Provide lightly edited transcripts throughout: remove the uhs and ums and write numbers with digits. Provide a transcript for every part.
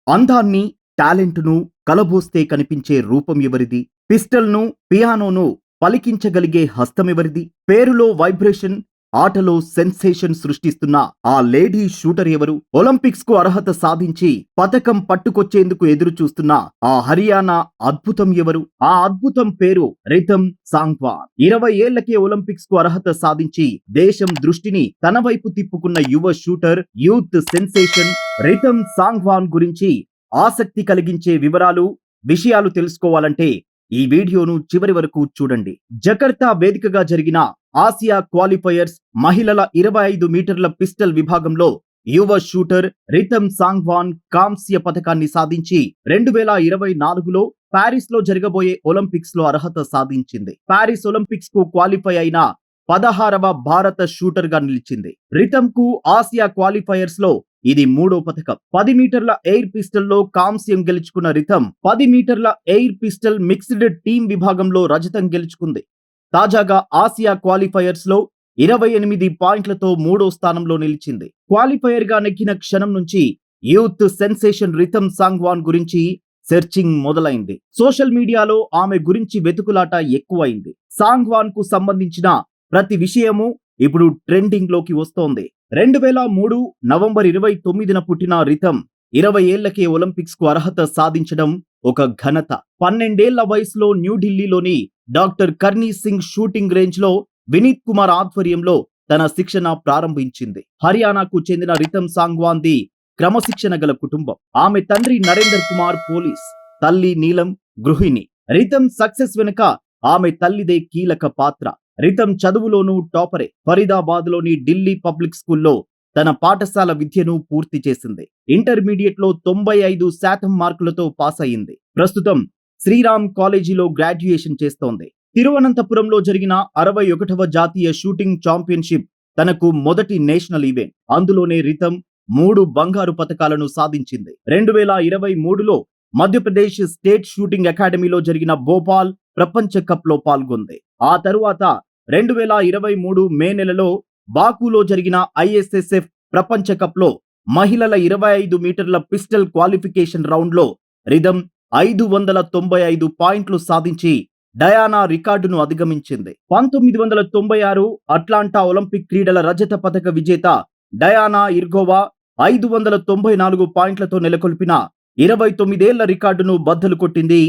అందాన్ని, టాలెంట్‌ను కలబోస్తే కనిపించే రూపం ఎవరిది? పిస్టల్‌ను, పియానోను పలికించగలిగే హస్తమెవరిది? పేరులో వైబ్రేషన్, ఆటలో సెన్సేషన్ సృష్టిస్తున్న ఆ లేడీ షూటర్ ఎవరు? ఒలింపిక్స్‌కు అర్హత సాధించి పతకం పట్టుకొచ్చేందుకు ఎదురు చూస్తున్న ఆ హర్యానా అద్భుతం ఎవరు? ఆ అద్భుతం పేరు రితమ్ సాంగ్వాన్. 20 ఏళ్లకే ఒలింపిక్స్‌కు అర్హత సాధించి దేశం దృష్టిని తన వైపు తిప్పుకున్న యువ షూటర్, యూత్ సెన్సేషన్ రితమ్ సాంగ్వాన్ గురించి ఆసక్తి కలిగించే విషయాలు తెలుసుకోవాలంటే ఈ వీడియోను చివరి వరకు చూడండి. జకర్తా వేదికగా జరిగిన ఆసియా క్వాలిఫైయర్స్ మహిళల 25 మీటర్ల పిస్టల్ విభాగంలో యువ షూటర్ రితమ్ సాంగ్వాన్ కాంస్య పథకాన్ని సాధించి 2024లో పారిస్ లో జరగబోయే ఒలింపిక్స్ లో అర్హత సాధించింది. పారిస్ ఒలింపిక్స్ కు క్వాలిఫై అయిన 16వ భారత షూటర్ గా నిలిచింది. రితమ్ కు ఆసియా క్వాలిఫైయర్స్ లో ఇది మూడో పథకం. 10 మీటర్ల ఎయిర్ పిస్టల్ లో కాంస్యం గెలుచుకున్న రితమ్ 10 మీటర్ల ఎయిర్ పిస్టల్ మిక్స్డ్ టీమ్ విభాగంలో రజతం గెలుచుకుంది. తాజాగా ఆసియా క్వాలిఫైయర్స్ లో 28 పాయింట్లతో మూడో స్థానంలో నిలిచింది. క్వాలిఫైయర్ గా నెగ్గిన క్షణం నుంచి యూత్ సెన్సేషన్ రితమ్ సాంగ్వాన్ గురించి సెర్చింగ్ మొదలైంది. సోషల్ మీడియాలో ఆమె గురించి వెతుకులాట ఎక్కువైంది. సాంగ్వాన్ కు సంబంధించిన ప్రతి విషయము ఇప్పుడు ట్రెండింగ్ లోకి వస్తోంది. 2003 నవంబర్ 29న పుట్టిన రితమ్ 20 ఏళ్లకే ఒలింపిక్స్ కు అర్హత సాధించడం ఒక ఘనత. 12 ఏళ్ల వయసులో న్యూఢిల్లీలోని డాక్టర్ కర్నీ సింగ్ షూటింగ్ రేంజ్ లో వినీత్ కుమార్ ఆధ్వర్యంలో తన శిక్షణ ప్రారంభించింది. హర్యానాకు చెందిన రితమ్ సాంగ్వాన్ ది క్రమశిక్షణ గల కుటుంబం. ఆమె తండ్రి నరేందర్ కుమార్ పోలీస్, తల్లి నీలం గృహిణి. రితమ్ సక్సెస్ వెనుక ఆమె తల్లిదే కీలక పాత్ర. రితమ్ చదువులోనూ టాపరే. ఫరీదాబాద్ లోని ఢిల్లీ పబ్లిక్ స్కూల్లో తన పాఠశాల విద్యను పూర్తి చేసింది. ఇంటర్మీడియట్ లో 95% మార్కులతో పాస్ అయింది. ప్రస్తుతం శ్రీరామ్ కాలేజీలో గ్రాడ్యుయేషన్ చేస్తోంది. తిరువనంతపురంలో జరిగిన 61వ జాతీయ షూటింగ్ ఛాంపియన్షిప్ తనకు మొదటి నేషనల్ ఈవెంట్. అందులోనే రితమ్ 3 బంగారు పతకాలను సాధించింది. 2023లో మధ్యప్రదేశ్ స్టేట్ షూటింగ్ అకాడమీలో జరిగిన భోపాల్ ప్రపంచ కప్ లో పాల్గొంది. ఆ తరువాత 2023 మే నెలలో బాకులో జరిగిన ISSF ప్రపంచ కప్ లో మహిళల 25 మీటర్ల పిస్టల్ క్వాలిఫికేషన్ రౌండ్ లో రితమ్ 595 పాయింట్లు సాధించి డయానా రికార్డును అధిగమించింది. 1996 అట్లాంటా ఒలింపిక్ క్రీడల రజత పతక విజేత డయానా ఇర్గోవా 594 పాయింట్లతో నెలకొల్పిన 29 ఏళ్ల రికార్డును బద్దలు కొట్టింది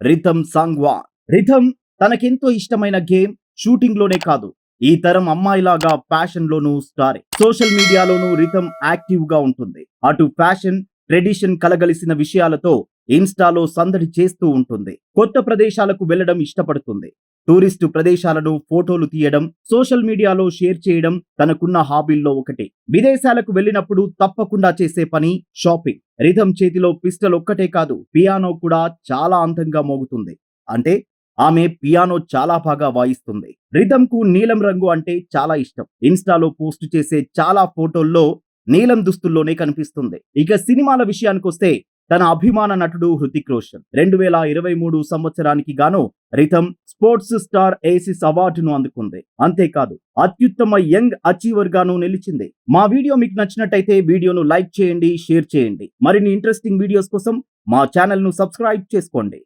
రితమ్ సాంగ్వాన్. రితమ్ తనకెంతో ఇష్టమైన గేమ్ షూటింగ్ లోనే కాదు, ఈ తరం అమ్మాయిలాగా ఫ్యాషన్ లోనూ స్టారే. సోషల్ మీడియాలోనూ రితమ్ యాక్టివ్ గా ఉంటుంది. అటు ఫ్యాషన్, ట్రెడిషన్ కలగలిసిన విషయాలతో ఇన్స్టాలో సందడి చేస్తూ ఉంటుంది. కొత్త ప్రదేశాలకు వెళ్లడం ఇష్టపడుతుంది. టూరిస్టు ప్రదేశాలను ఫోటోలు తీయడం, సోషల్ మీడియాలో షేర్ చేయడం తనకున్న హాబీల్లో ఒకటి. విదేశాలకు వెళ్ళినప్పుడు తప్పకుండా చేసే పని షాపింగ్. రితమ్ చేతిలో పిస్టల్ ఒక్కటే కాదు, పియానో కూడా చాలా అందంగా మోగుతుంది. అంటే ఆమె పియానో చాలా బాగా వాయిస్తుంది. రితమ్ కు నీలం రంగు అంటే చాలా ఇష్టం. ఇన్స్టాలో పోస్ట్ చేసే చాలా ఫోటోల్లో నీలం దుస్తుల్లోనే కనిపిస్తుంది. ఇక సినిమాల విషయానికొస్తే తన అభిమాన నటుడు హృతిక్ రోషన్ 2023 సంవత్సరానికి గాను రితమ్ స్పోర్ట్స్ స్టార్ ఏసిస్ అవార్డును అందుకుంది. అంతేకాదు అత్యుత్తమ యంగ్ అచీవర్ గాను నిలిచింది. మా వీడియో మీకు నచ్చినట్టయితే వీడియోను లైక్ చేయండి, షేర్ చేయండి. మరిన్ని ఇంట్రెస్టింగ్ వీడియోస్ కోసం మా ఛానల్ ను సబ్స్క్రైబ్ చేసుకోండి.